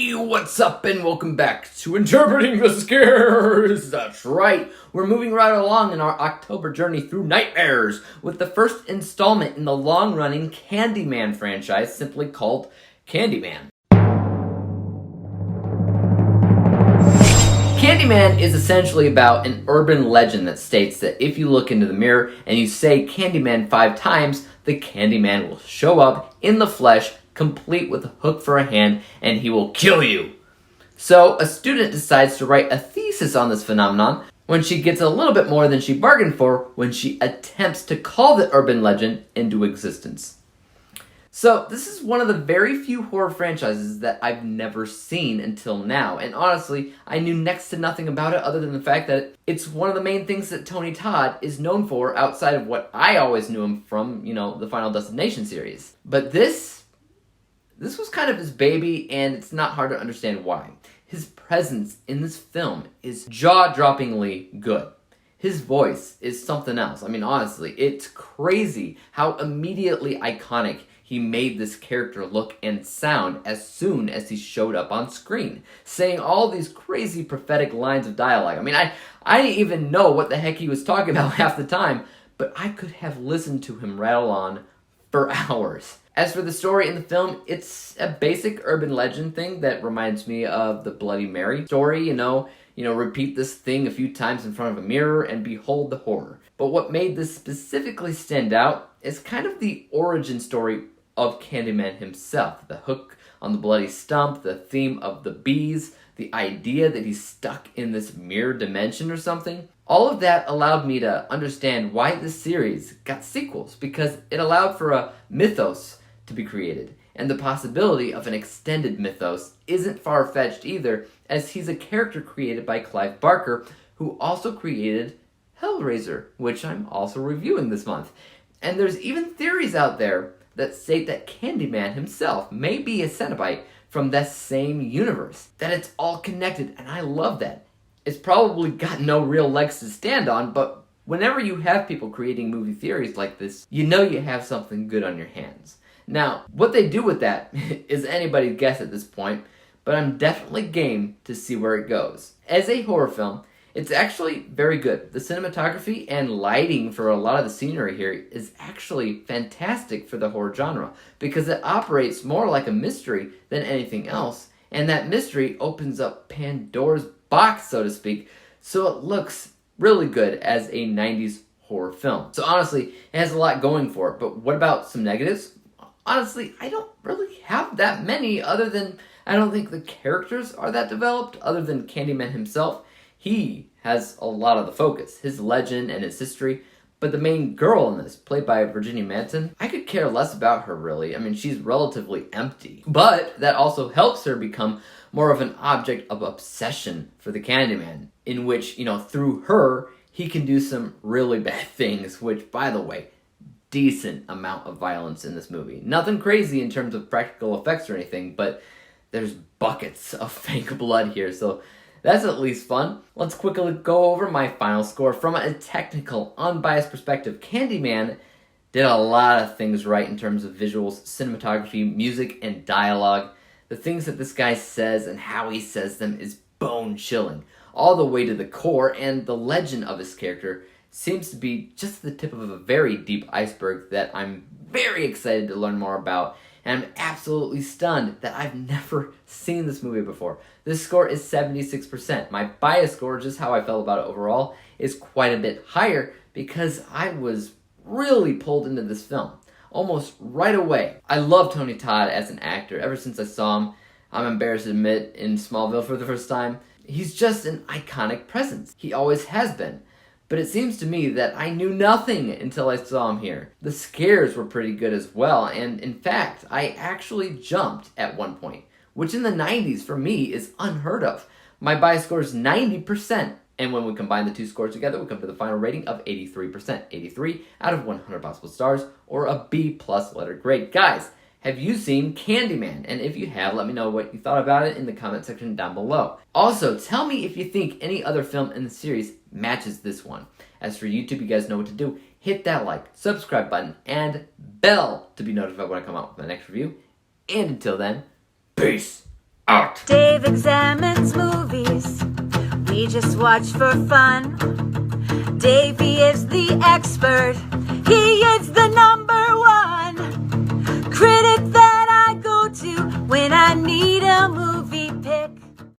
Hey, what's up, and welcome back to Interpreting the Scares! That's right, we're moving right along in our October journey through nightmares with the first installment in the long-running Candyman franchise, simply called Candyman. Candyman is essentially about an urban legend that states that if you look into the mirror and you say Candyman 5 times, the Candyman will show up in the flesh, complete with a hook for a hand, and he will kill you. So a student decides to write a thesis on this phenomenon when she gets a little bit more than she bargained for when she attempts to call the urban legend into existence. So this is one of the very few horror franchises that I've never seen until now, and honestly, I knew next to nothing about it other than the fact that it's one of the main things that Todd is known for outside of what I always knew him from, the Final Destination series. But this was kind of his baby, and it's not hard to understand why. His presence in this film is jaw-droppingly good. His voice is something else. I mean, honestly, it's crazy how immediately iconic he made this character look and sound as soon as he showed up on screen, saying all these crazy prophetic lines of dialogue. I mean, I didn't even know what the heck he was talking about half the time, but I could have listened to him rattle on for hours. As for the story in the film, it's a basic urban legend thing that reminds me of the Bloody Mary story, repeat this thing a few times in front of a mirror and behold the horror. But what made this specifically stand out is kind of the origin story of Candyman himself. The hook on the bloody stump, the theme of the bees, the idea that he's stuck in this mirror dimension or something. All of that allowed me to understand why this series got sequels, because it allowed for a mythos to be created. And the possibility of an extended mythos isn't far-fetched either, as he's a character created by Clive Barker, who also created Hellraiser, which I'm also reviewing this month. And there's even theories out there that state that Candyman himself may be a Cenobite from that same universe. That it's all connected, and I love that. It's probably got no real legs to stand on, but whenever you have people creating movie theories like this, you know you have something good on your hands. Now, what they do with that is anybody's guess at this point, but I'm definitely game to see where it goes. As a horror film, it's actually very good. The cinematography and lighting for a lot of the scenery here is actually fantastic for the horror genre, because it operates more like a mystery than anything else, and that mystery opens up Pandora's box, so to speak, so it looks really good as a 90s horror film. So honestly, it has a lot going for it, but what about some negatives? Honestly, I don't really have that many, other than I don't think the characters are that developed, other than Candyman himself. He has a lot of the focus, his legend and his history, but the main girl in this, played by Virginia Madsen, I could care less about her really. I mean, she's relatively empty, but that also helps her become more of an object of obsession for the Candyman, in which, through her, he can do some really bad things, which, by the way, decent amount of violence in this movie. Nothing crazy in terms of practical effects or anything, but there's buckets of fake blood here, so that's at least fun. Let's quickly go over my final score. From a technical, unbiased perspective, Candyman did a lot of things right in terms of visuals, cinematography, music, and dialogue. The things that this guy says and how he says them is bone-chilling, all the way to the core, and the legend of his character seems to be just the tip of a very deep iceberg that I'm very excited to learn more about, and I'm absolutely stunned that I've never seen this movie before. This score is 76%. My bias score, just how I felt about it overall, is quite a bit higher because I was really pulled into this film almost right away. I love Tony Todd as an actor ever since I saw him, I'm embarrassed to admit, in Smallville for the first time. He's just an iconic presence. He always has been. But it seems to me that I knew nothing until I saw him here. The scares were pretty good as well, and in fact, I actually jumped at one point, which in the 90s for me is unheard of. My bias score is 90%, and when we combine the two scores together, we come to the final rating of 83%. 83 out of 100 possible stars, or a B+ letter grade. Guys, have you seen Candyman? And if you have, let me know what you thought about it in the comment section down below. Also, tell me if you think any other film in the series matches this one. As for YouTube, you guys know what to do. Hit that like, subscribe button, and bell to be notified when I come out with my next review. And until then, peace out. Dave examines movies we just watch for fun. Davey is the expert. He is the #1 critic that I go to when I need a movie.